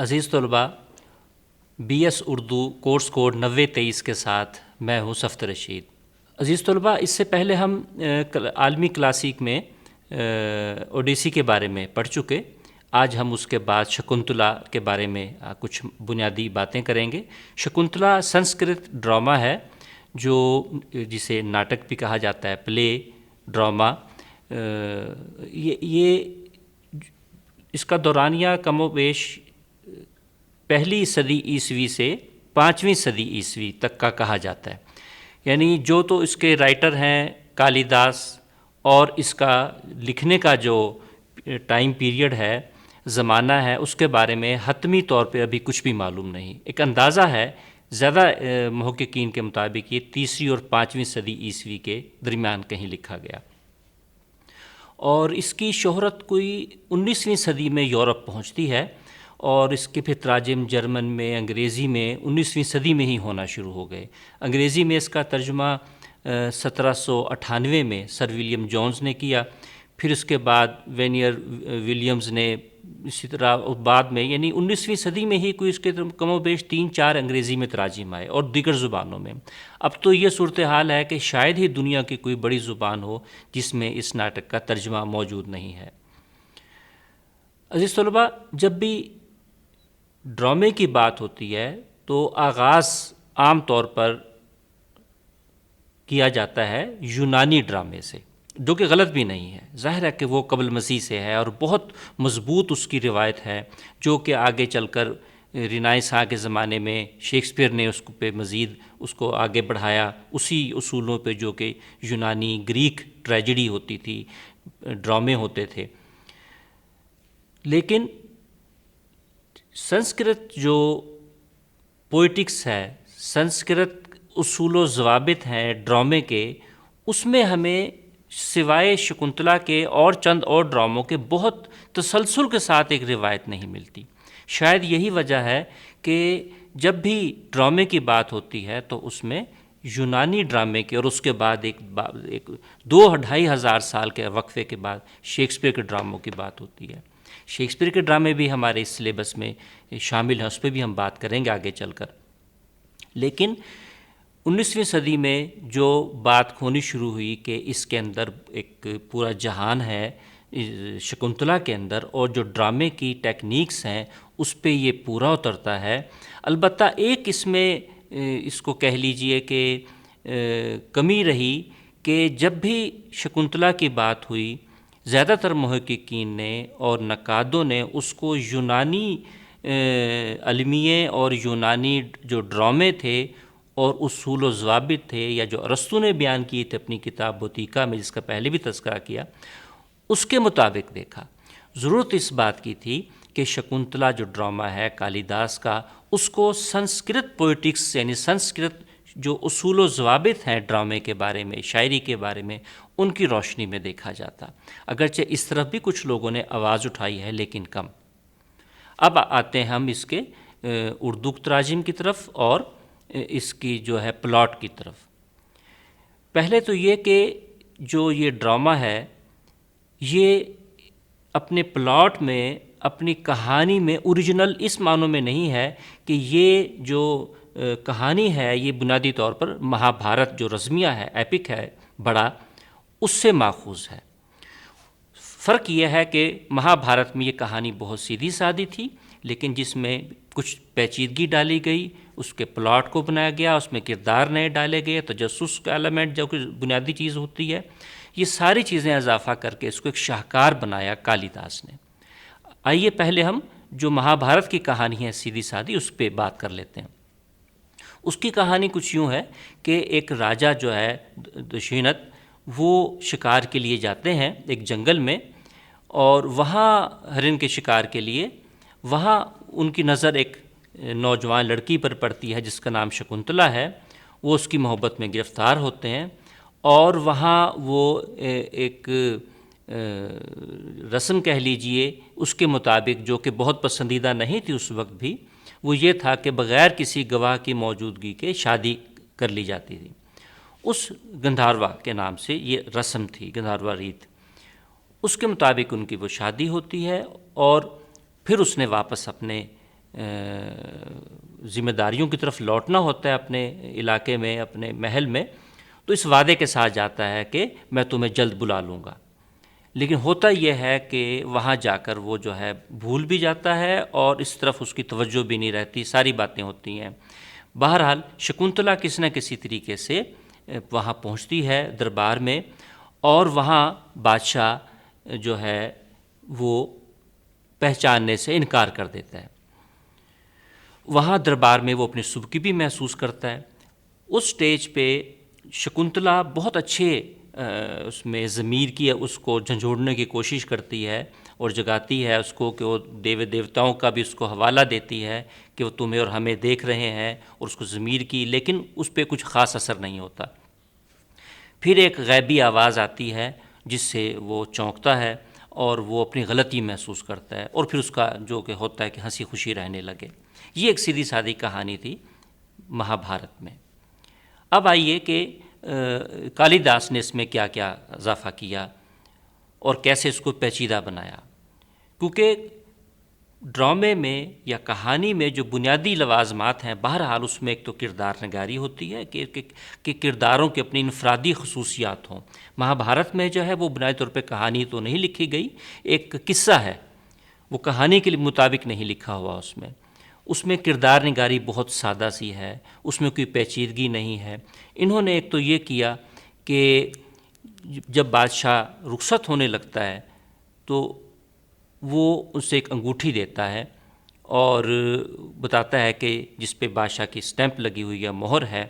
عزیز طلباء، B S Urdu course code 9023 کے ساتھ میں ہوں صفت رشید۔ عزیز طلباء، اس سے پہلے ہم عالمی کلاسیک میں اوڈیسی کے بارے میں پڑھ چکے۔ آج ہم اس کے بعد شکنتلا کے بارے میں کچھ بنیادی باتیں کریں گے۔ شکنتلا سنسکرت ڈرامہ ہے جو جسے ناٹک بھی کہا جاتا ہے، پلے ڈرامہ۔ یہ اس کا دورانیہ کم و بیش پہلی صدی عیسوی سے 5ویں صدی عیسوی تک کا کہا جاتا ہے، یعنی جو تو اس کے رائٹر ہیں کالی داس، اور اس کا لکھنے کا جو ٹائم پیریڈ ہے، زمانہ ہے، اس کے بارے میں حتمی طور پہ ابھی کچھ بھی معلوم نہیں۔ ایک اندازہ ہے، زیادہ محققین کے مطابق یہ 3 اور 5ویں صدی عیسوی کے درمیان کہیں لکھا گیا، اور اس کی شہرت کوئی 19ویں صدی میں یورپ پہنچتی ہے، اور اس کے پھر تراجم جرمن میں، انگریزی میں 19ویں صدی میں ہی ہونا شروع ہو گئے۔ انگریزی میں اس کا ترجمہ 1798 میں سر ولیم جونز نے کیا، پھر اس کے بعد وینئر ولیمز نے، اسی طرح بعد میں یعنی 19ویں صدی میں ہی کوئی اس کے کم و بیش 3-4 انگریزی میں تراجم آئے اور دیگر زبانوں میں۔ اب تو یہ صورتحال ہے کہ شاید ہی دنیا کی کوئی بڑی زبان ہو جس میں اس ناٹک کا ترجمہ موجود نہیں ہے۔ عزیز طلباء، جب بھی ڈرامے کی بات ہوتی ہے تو آغاز عام طور پر کیا جاتا ہے یونانی ڈرامے سے، جو کہ غلط بھی نہیں ہے۔ ظاہر ہے کہ وہ قبل مسیح سے ہے اور بہت مضبوط اس کی روایت ہے، جو کہ آگے چل کر رینائساں کے زمانے میں شیکسپیئر نے اس پہ مزید اس کو آگے بڑھایا، اسی اصولوں پہ جو کہ یونانی گریک ٹریجڈی ہوتی تھی، ڈرامے ہوتے تھے۔ لیکن سنسکرت جو پوئٹکس ہے، سنسکرت اصول و ضوابط ہیں ڈرامے کے، اس میں ہمیں سوائے شکنتلا کے اور چند اور ڈراموں کے بہت تسلسل کے ساتھ ایک روایت نہیں ملتی۔ شاید یہی وجہ ہے کہ جب بھی ڈرامے کی بات ہوتی ہے تو اس میں یونانی ڈرامے کے، اور اس کے بعد ایک 2-2.5 ہزار سال کے وقفے کے بعد شیکسپیئر کے ڈراموں کی بات ہوتی ہے۔ شیکسپیئر کے ڈرامے بھی ہمارے اس سلیبس میں شامل ہیں، اس پہ بھی ہم بات کریں گے آگے چل کر۔ لیکن 19ویں صدی میں جو بات ہونی شروع ہوئی کہ اس کے اندر ایک پورا جہان ہے شکنتلا کے اندر، اور جو ڈرامے کی ٹیکنیکس ہیں اس پہ یہ پورا اترتا ہے۔ البتہ ایک اس میں اس کو کہہ لیجئے کہ کمی رہی کہ جب بھی شکنتلا کی بات ہوئی، زیادہ تر محققین نے اور نقادوں نے اس کو یونانی المیے اور یونانی جو ڈرامے تھے اور اصول و ضوابط تھے، یا جو ارسطو نے بیان کیے تھے اپنی کتاب بوتیکا میں، جس کا پہلے بھی تذکرہ کیا، اس کے مطابق دیکھا۔ ضرورت اس بات کی تھی کہ شکنتلا جو ڈرامہ ہے کالی داس کا، اس کو سنسکرت پوئٹکس یعنی سنسکرت جو اصول و ضوابط ہیں ڈرامے کے بارے میں، شاعری کے بارے میں، ان کی روشنی میں دیکھا جاتا۔ اگرچہ اس طرف بھی کچھ لوگوں نے آواز اٹھائی ہے، لیکن کم۔ اب آتے ہیں ہم اس کے اردو تراجم کی طرف اور اس کی جو ہے پلاٹ کی طرف۔ پہلے تو یہ کہ جو یہ ڈرامہ ہے یہ اپنے پلاٹ میں، اپنی کہانی میں اوریجنل اس معنوں میں نہیں ہے کہ یہ جو کہانی ہے یہ بنیادی طور پر مہابھارت جو رزمیہ ہے، ایپک ہے بڑا، اس سے ماخوذ ہے۔ فرق یہ ہے کہ مہابھارت میں یہ کہانی بہت سیدھی سادی تھی، لیکن جس میں کچھ پیچیدگی ڈالی گئی، اس کے پلاٹ کو بنایا گیا، اس میں کردار نئے ڈالے گئے، تجسس کا ایلیمنٹ جو کہ بنیادی چیز ہوتی ہے، یہ ساری چیزیں اضافہ کر کے اس کو ایک شاہکار بنایا کالی داس نے۔ آئیے پہلے ہم جو مہابھارت کی کہانی ہے سیدھی سادی، اس پہ بات کر لیتے ہیں۔ اس کی کہانی کچھ یوں ہے کہ ایک راجہ جو ہے دشینت، وہ شکار کے لیے جاتے ہیں ایک جنگل میں، اور وہاں ہرن کے شکار کے لیے، وہاں ان کی نظر ایک نوجوان لڑکی پر پڑتی ہے جس کا نام شکنتلا ہے۔ وہ اس کی محبت میں گرفتار ہوتے ہیں، اور وہاں وہ ایک رسم کہہ لیجئے اس کے مطابق، جو کہ بہت پسندیدہ نہیں تھی اس وقت بھی، وہ یہ تھا کہ بغیر کسی گواہ کی موجودگی کے شادی کر لی جاتی تھی۔ اس گندھاروا کے نام سے یہ رسم تھی، گندھاروا ریت۔ اس کے مطابق ان کی وہ شادی ہوتی ہے، اور پھر اس نے واپس اپنے ذمہ داریوں کی طرف لوٹنا ہوتا ہے اپنے علاقے میں، اپنے محل میں، تو اس وعدے کے ساتھ جاتا ہے کہ میں تمہیں جلد بلا لوں گا. لیکن ہوتا یہ ہے کہ وہاں جا کر وہ جو ہے بھول بھی جاتا ہے اور اس طرف اس کی توجہ بھی نہیں رہتی، ساری باتیں ہوتی ہیں. بہرحال شکنتلا کسی نہ کسی طریقے سے وہاں پہنچتی ہے دربار میں، اور وہاں بادشاہ جو ہے وہ پہچاننے سے انکار کر دیتا ہے. وہاں دربار میں وہ اپنی سبکی بھی محسوس کرتا ہے. اس سٹیج پہ شکنتلا بہت اچھے اس میں ضمیر کی اس کو جھنجھوڑنے کی کوشش کرتی ہے اور جگاتی ہے اس کو کہ وہ دیوتاؤں کا بھی اس کو حوالہ دیتی ہے کہ وہ تمہیں اور ہمیں دیکھ رہے ہیں، اور اس کو ضمیر کی، لیکن اس پہ کچھ خاص اثر نہیں ہوتا. پھر ایک غیبی آواز آتی ہے جس سے وہ چونکتا ہے اور وہ اپنی غلطی محسوس کرتا ہے، اور پھر اس کا جو کہ ہوتا ہے کہ ہنسی خوشی رہنے لگے. یہ ایک سیدھی سادی کہانی تھی مہابھارت میں. اب آئیے کہ کالی داس نے اس میں کیا کیا اضافہ کیا اور کیسے اس کو پیچیدہ بنایا. کیونکہ ڈرامے میں یا کہانی میں جو بنیادی لوازمات ہیں، بہرحال اس میں ایک تو کردار نگاری ہوتی ہے کہ کرداروں کی اپنی انفرادی خصوصیات ہوں. مہابھارت میں جو ہے وہ بنیادی طور پہ کہانی تو نہیں لکھی گئی، ایک قصہ ہے، وہ کہانی کے مطابق نہیں لکھا ہوا. اس میں کردار نگاری بہت سادہ سی ہے، اس میں کوئی پیچیدگی نہیں ہے. انہوں نے ایک تو یہ کیا کہ جب بادشاہ رخصت ہونے لگتا ہے تو وہ اسے ایک انگوٹھی دیتا ہے اور بتاتا ہے کہ جس پہ بادشاہ کی سٹیمپ لگی ہوئی ہے، مہر ہے،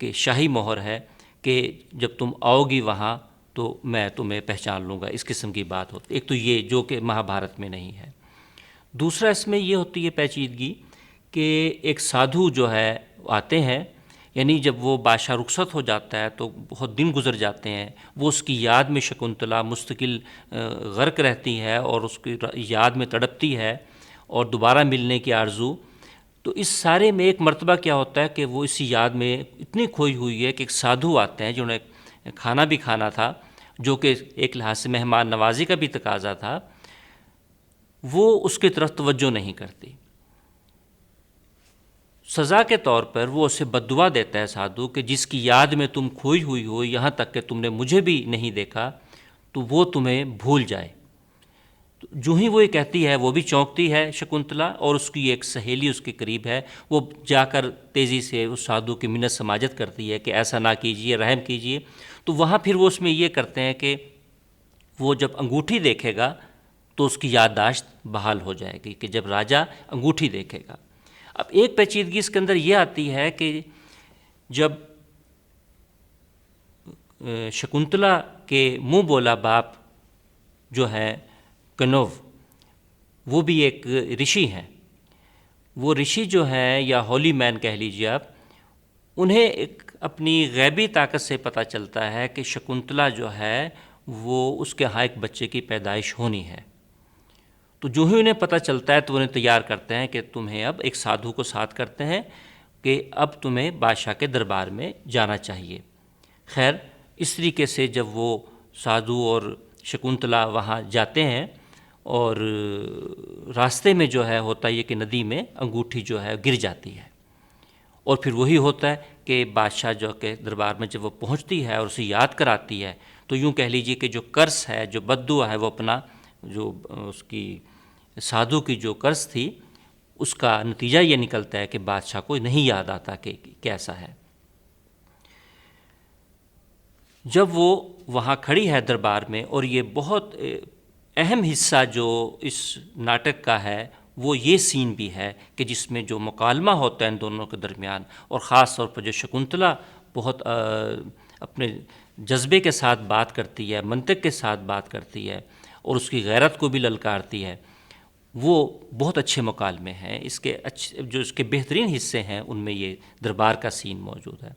کہ شاہی مہر ہے، کہ جب تم آؤ گی وہاں تو میں تمہیں پہچان لوں گا. اس قسم کی بات ہوتی ہے. ایک تو یہ جو کہ مہابھارت میں نہیں ہے. دوسرا اس میں یہ ہوتی ہے پیچیدگی کہ ایک سادھو جو ہے آتے ہیں، یعنی جب وہ بادشاہ رخصت ہو جاتا ہے تو بہت دن گزر جاتے ہیں، وہ اس کی یاد میں شکنتلا مستقل غرق رہتی ہے اور اس کی یاد میں تڑپتی ہے اور دوبارہ ملنے کی آرزو. تو اس سارے میں ایک مرتبہ کیا ہوتا ہے کہ وہ اسی یاد میں اتنی کھوئی ہوئی ہے کہ ایک سادھو آتے ہیں جنہوں نے کھانا بھی کھانا تھا، جو کہ ایک لحاظ سے مہمان نوازی کا بھی تقاضا تھا، وہ اس کی طرف توجہ نہیں کرتی. سزا کے طور پر وہ اسے بد دعا دیتا ہے سادھو کہ جس کی یاد میں تم کھوئی ہوئی ہو، یہاں تک کہ تم نے مجھے بھی نہیں دیکھا، تو وہ تمہیں بھول جائے. جو ہی وہ یہ کہتی ہے وہ بھی چونکتی ہے شکنتلا، اور اس کی ایک سہیلی اس کے قریب ہے، وہ جا کر تیزی سے اس سادھو کی منت سماجت کرتی ہے کہ ایسا نہ کیجیے، رحم کیجیے. تو وہاں پھر وہ اس میں یہ کرتے ہیں کہ وہ جب انگوٹھی دیکھے گا تو اس کی یادداشت بحال ہو جائے گی، کہ جب راجا انگوٹھی دیکھے گا. اب ایک پیچیدگی اس کے اندر یہ آتی ہے کہ جب شکنتلا کے منہ بولا باپ جو ہے کنو، وہ بھی ایک رشی ہیں. وہ رشی جو ہیں یا ہولی مین کہہ لیجیے آپ، انہیں ایک اپنی غیبی طاقت سے پتہ چلتا ہے کہ شکنتلا جو ہے وہ اس کے ہاں ایک بچے کی پیدائش ہونی ہے. تو جو ہی انہیں پتہ چلتا ہے تو انہیں تیار کرتے ہیں کہ تمہیں اب ایک سادھو کو ساتھ کرتے ہیں کہ اب تمہیں بادشاہ کے دربار میں جانا چاہیے. خیر اس طریقے سے جب وہ سادھو اور شکنتلا وہاں جاتے ہیں، اور راستے میں جو ہے ہوتا یہ کہ ندی میں انگوٹھی جو ہے گر جاتی ہے، اور پھر وہی ہوتا ہے کہ بادشاہ جو کہ دربار میں جب وہ پہنچتی ہے اور اسے یاد کراتی ہے، تو یوں کہہ لیجیے کہ جو قرض ہے، جو بد دعا ہے، وہ اپنا جو اس کی سادھو کی جو قرض تھی، اس کا نتیجہ یہ نکلتا ہے کہ بادشاہ کو نہیں یاد آتا کہ کیسا ہے. جب وہ وہاں کھڑی ہے دربار میں، اور یہ بہت اہم حصہ جو اس ناٹک کا ہے وہ یہ سین بھی ہے کہ جس میں جو مکالمہ ہوتا ہے ان دونوں کے درمیان، اور خاص طور پر جو شکنتلا بہت اپنے جذبے کے ساتھ بات کرتی ہے، منطق کے ساتھ بات کرتی ہے اور اس کی غیرت کو بھی للکارتی ہے، وہ بہت اچھے مکالمے ہیں. اس کے جو اس کے بہترین حصے ہیں ان میں یہ دربار کا سین موجود ہے.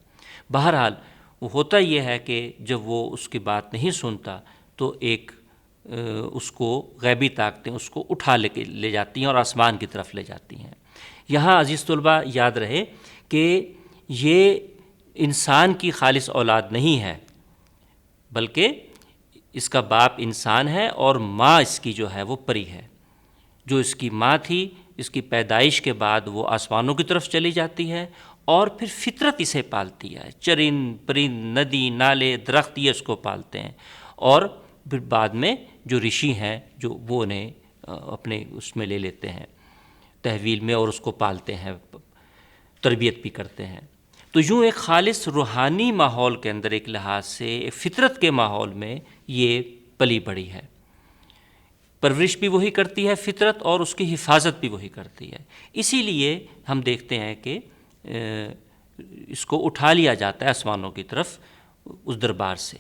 بہرحال وہ ہوتا یہ ہے کہ جب وہ اس کی بات نہیں سنتا تو ایک اس کو غیبی طاقتیں اس کو اٹھا لے جاتی ہیں اور آسمان کی طرف لے جاتی ہیں. یہاں عزیز طلبہ یاد رہے کہ یہ انسان کی خالص اولاد نہیں ہے، بلکہ اس کا باپ انسان ہے اور ماں اس کی جو ہے وہ پری ہے. جو اس کی ماں تھی اس کی پیدائش کے بعد وہ آسمانوں کی طرف چلی جاتی ہے اور پھر فطرت اسے پالتی ہے، چرند پرند ندی نالے درخت یہ اس کو پالتے ہیں، اور پھر بعد میں جو رشی ہیں جو وہ انہیں اپنے اس میں لے لیتے ہیں تحویل میں اور اس کو پالتے ہیں، تربیت بھی کرتے ہیں۔ تو یوں ایک خالص روحانی ماحول کے اندر ایک لحاظ سے ایک فطرت کے ماحول میں یہ پلی بڑھی ہے، پرورش بھی وہی کرتی ہے فطرت اور اس کی حفاظت بھی وہی کرتی ہے۔ اسی لیے ہم دیکھتے ہیں کہ اس کو اٹھا لیا جاتا ہے آسمانوں کی طرف اس دربار سے۔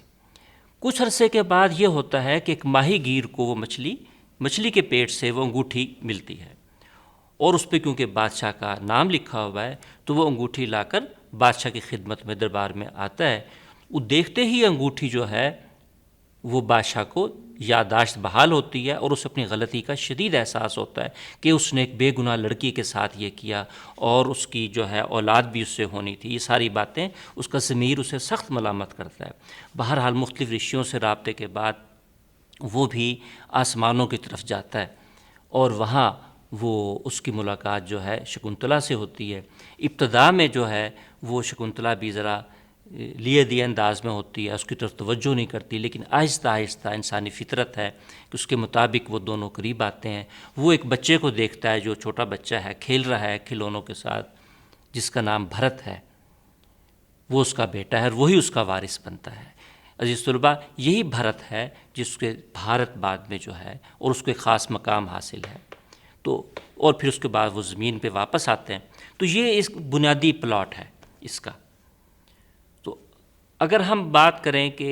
کچھ عرصے کے بعد یہ ہوتا ہے کہ ایک ماہی گیر کو وہ مچھلی کے پیٹ سے وہ انگوٹھی ملتی ہے، اور اس پہ کیونکہ بادشاہ کا نام لکھا ہوا ہے تو وہ انگوٹھی لا کر بادشاہ کی خدمت میں دربار میں آتا ہے۔ وہ دیکھتے ہی انگوٹھی جو ہے وہ بادشاہ کو یادداشت بحال ہوتی ہے اور اسے اپنی غلطی کا شدید احساس ہوتا ہے کہ اس نے ایک بے گناہ لڑکی کے ساتھ یہ کیا اور اس کی جو ہے اولاد بھی اس سے ہونی تھی، یہ ساری باتیں اس کا ضمیر اسے سخت ملامت کرتا ہے۔ بہرحال مختلف رشیوں سے رابطے کے بعد وہ بھی آسمانوں کی طرف جاتا ہے اور وہاں وہ اس کی ملاقات جو ہے شکنتلا سے ہوتی ہے۔ ابتدا میں جو ہے وہ شکنتلا بھی ذرا لیے دیے انداز میں ہوتی ہے، اس کی طرف توجہ نہیں کرتی، لیکن آہستہ آہستہ انسانی فطرت ہے کہ اس کے مطابق وہ دونوں قریب آتے ہیں۔ وہ ایک بچے کو دیکھتا ہے جو چھوٹا بچہ ہے، کھیل رہا ہے کھلونوں کے ساتھ، جس کا نام بھرت ہے، وہ اس کا بیٹا ہے اور وہی اس کا وارث بنتا ہے۔ عزیز طلباء، یہی بھرت ہے جس کے بھارت بعد میں جو ہے اور اس کو ایک خاص مقام حاصل ہے، تو اور پھر اس کے بعد وہ زمین پہ واپس آتے ہیں۔ تو یہ اس بنیادی پلاٹ ہے اس کا۔ تو اگر ہم بات کریں کہ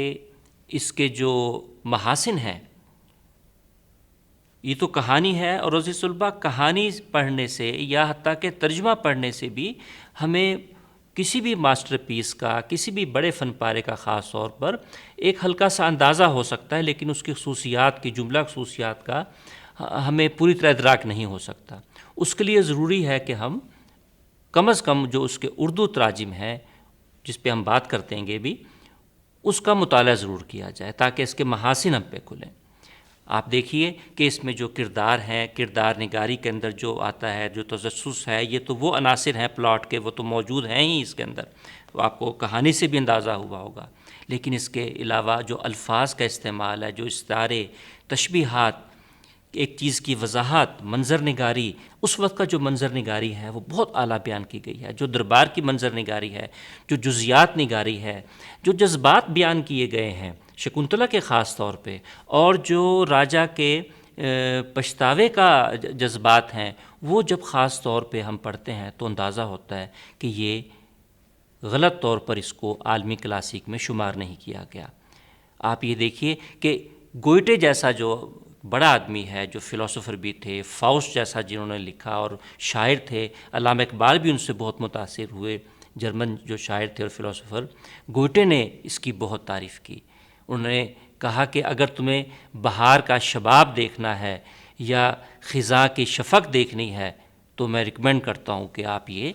اس کے جو محاسن ہیں، یہ تو کہانی ہے، اور عزیز طلباء کہانی پڑھنے سے یا حتیٰ کہ ترجمہ پڑھنے سے بھی ہمیں کسی بھی ماسٹر پیس کا، کسی بھی بڑے فن پارے کا خاص طور پر ایک ہلکا سا اندازہ ہو سکتا ہے، لیکن اس کی خصوصیات کی جملہ خصوصیات کا ہمیں پوری طرح ادراک نہیں ہو سکتا۔ اس کے لیے ضروری ہے کہ ہم کم از کم جو اس کے اردو تراجم ہیں جس پہ ہم بات کرتے ہیں گے بھی، اس کا مطالعہ ضرور کیا جائے تاکہ اس کے محاسن ہم پہ کھلیں۔ آپ دیکھیے کہ اس میں جو کردار ہیں، کردار نگاری کے اندر جو آتا ہے، جو تجسس ہے، یہ تو وہ عناصر ہیں پلاٹ کے، وہ تو موجود ہیں ہی اس کے اندر، وہ آپ کو کہانی سے بھی اندازہ ہوا ہوگا، لیکن اس کے علاوہ جو الفاظ کا استعمال ہے، جو استعارے، تشبیہات، ایک چیز کی وضاحت، منظر نگاری، اس وقت کا جو منظر نگاری ہے وہ بہت اعلیٰ بیان کی گئی ہے، جو دربار کی منظر نگاری ہے، جو جزیات نگاری ہے، جو جذبات بیان کیے گئے ہیں شکنتلا کے خاص طور پہ، اور جو راجا کے پچھتاوے کا جذبات ہیں، وہ جب خاص طور پہ ہم پڑھتے ہیں تو اندازہ ہوتا ہے کہ یہ غلط طور پر اس کو عالمی کلاسیک میں شمار نہیں کیا گیا۔ آپ یہ دیکھیے کہ گوئٹے جیسا جو بڑا آدمی ہے، جو فلاسفر بھی تھے، فاؤسٹ جیسا جنہوں نے لکھا اور شاعر تھے، علامہ اقبال بھی ان سے بہت متاثر ہوئے، جرمن جو شاعر تھے اور فلاسفر، گوئٹے نے اس کی بہت تعریف کی۔ انہوں نے کہا کہ اگر تمہیں بہار کا شباب دیکھنا ہے یا خزاں کی شفق دیکھنی ہے تو میں ریکمینڈ کرتا ہوں کہ آپ یہ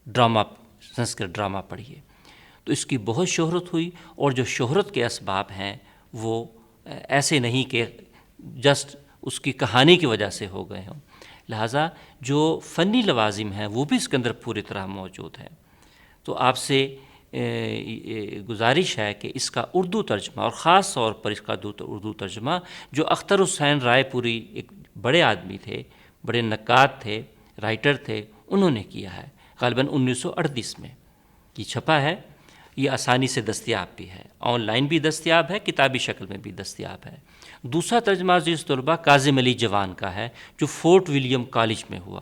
ڈرامہ، سنسکرت ڈرامہ پڑھیے۔ تو اس کی بہت شہرت ہوئی، اور جو شہرت کے اسباب ہیں وہ ایسے نہیں کہ جسٹ اس کی کہانی کی وجہ سے ہو گئے ہوں، لہٰذا جو فنی لوازم ہیں وہ بھی اس کے اندر پوری طرح موجود ہیں۔ تو آپ سے گزارش ہے کہ اس کا اردو ترجمہ، اور خاص طور پر اس کا اردو ترجمہ جو اختر حسین رائے پوری، ایک بڑے آدمی تھے، بڑے نقاد تھے، رائٹر تھے، انہوں نے کیا ہے، غالباً 1938 میں یہ چھپا ہے۔ یہ آسانی سے دستیاب بھی ہے، آن لائن بھی دستیاب ہے، کتابی شکل میں بھی دستیاب ہے۔ دوسرا ترجمہ عزیز طلباء کاظم علی جوان کا ہے، جو فورٹ ولیم کالج میں ہوا۔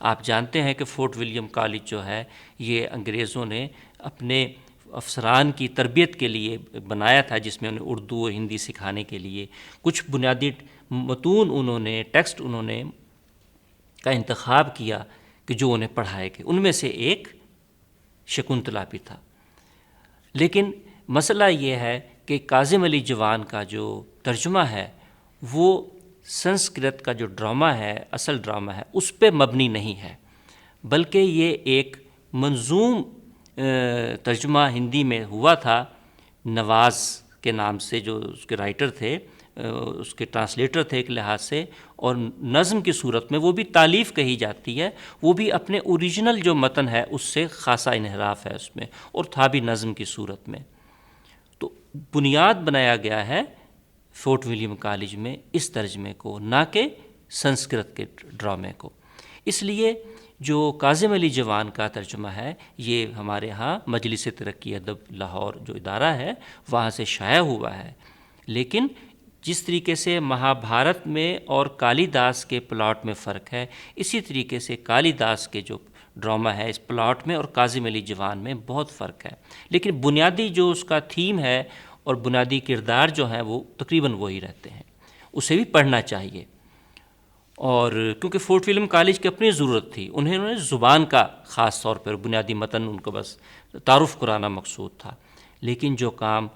آپ جانتے ہیں کہ فورٹ ولیم کالج جو ہے یہ انگریزوں نے اپنے افسران کی تربیت کے لیے بنایا تھا، جس میں انہیں اردو و ہندی سکھانے کے لیے کچھ بنیادی متون انہوں نے، ٹیکسٹ انہوں نے کا انتخاب کیا کہ جو انہیں پڑھائے گئے، ان میں سے ایک شکنتلا بھی تھا۔ لیکن مسئلہ یہ ہے کہ کاظم علی جوان کا جو ترجمہ ہے وہ سنسکرت کا جو ڈرامہ ہے، اصل ڈرامہ ہے، اس پہ مبنی نہیں ہے، بلکہ یہ ایک منظوم ترجمہ ہندی میں ہوا تھا، نواز کے نام سے جو اس کے رائٹر تھے، اس کے ٹرانسلیٹر تھے ایک لحاظ سے، اور نظم کی صورت میں وہ بھی تالیف کہی جاتی ہے، وہ بھی اپنے اوریجنل جو متن ہے اس سے خاصا انحراف ہے اس میں، اور تھا بھی نظم کی صورت میں۔ تو بنیاد بنایا گیا ہے فورٹ ولیم کالج میں اس ترجمے کو، نہ کہ سنسکرت کے ڈرامے کو۔ اس لیے جو کاظم علی جوان کا ترجمہ ہے یہ ہمارے ہاں مجلس ترقی ادب لاہور جو ادارہ ہے وہاں سے شائع ہوا ہے، لیکن جس طریقے سے مہابھارت میں اور کالی داس کے پلاٹ میں فرق ہے، اسی طریقے سے کالی داس کے جو ڈرامہ ہے اس پلاٹ میں اور کاظم علی جوان میں بہت فرق ہے، لیکن بنیادی جو اس کا تھیم ہے اور بنیادی کردار جو ہیں وہ تقریباً وہی رہتے ہیں، اسے بھی پڑھنا چاہیے۔ اور کیونکہ فورٹ ولیم کالج کی اپنی ضرورت تھی، انہوں نے زبان کا خاص طور پر بنیادی متن ان کو بس تعارف کرانا مقصود تھا، لیکن جو کام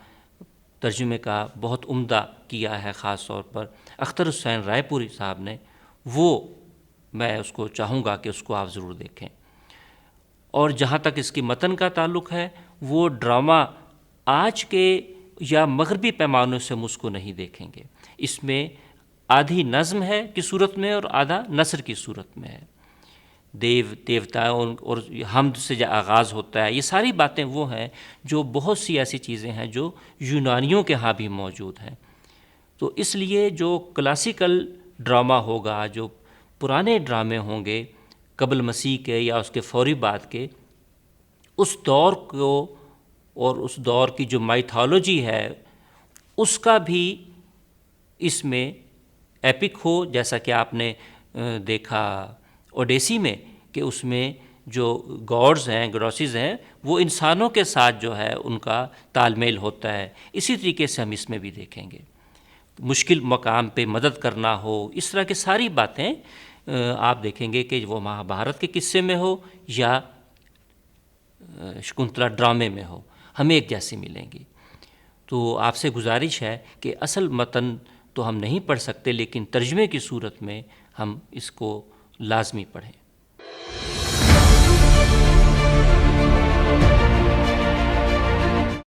ترجمے کا بہت عمدہ کیا ہے خاص طور پر اختر حسین رائے پوری صاحب نے، وہ میں اس کو چاہوں گا کہ اس کو آپ ضرور دیکھیں۔ اور جہاں تک اس کی متن کا تعلق ہے، وہ ڈرامہ آج کے یا مغربی پیمانوں سے ہم اس کو نہیں دیکھیں گے، اس میں آدھی نظم ہے کی صورت میں اور آدھا نثر کی صورت میں ہے، دیوتاؤں اور حمد سے جو آغاز ہوتا ہے، یہ ساری باتیں وہ ہیں جو بہت سی ایسی چیزیں ہیں جو یونانیوں کے ہاں بھی موجود ہیں۔ تو اس لیے جو کلاسیکل ڈرامہ ہوگا، جو پرانے ڈرامے ہوں گے قبل مسیح کے یا اس کے فوری بعد کے، اس دور کو اور اس دور کی جو مائتھالوجی ہے اس کا بھی اس میں ایپک ہو، جیسا کہ آپ نے دیکھا اوڈیسی میں کہ اس میں جو گاڈز ہیں، گروسز ہیں، وہ انسانوں کے ساتھ جو ہے ان کا تال میل ہوتا ہے، اسی طریقے سے ہم اس میں بھی دیکھیں گے۔ مشکل مقام پہ مدد کرنا ہو، اس طرح کی ساری باتیں آپ دیکھیں گے کہ وہ مہابھارت کے قصے میں ہو یا شکنتلا ڈرامے میں ہو، ہمیں ایک جیسی ملیں گی۔ تو آپ سے گزارش ہے کہ اصل متن تو ہم نہیں پڑھ سکتے، لیکن ترجمے کی صورت میں ہم اس کو لازمی پڑھیں۔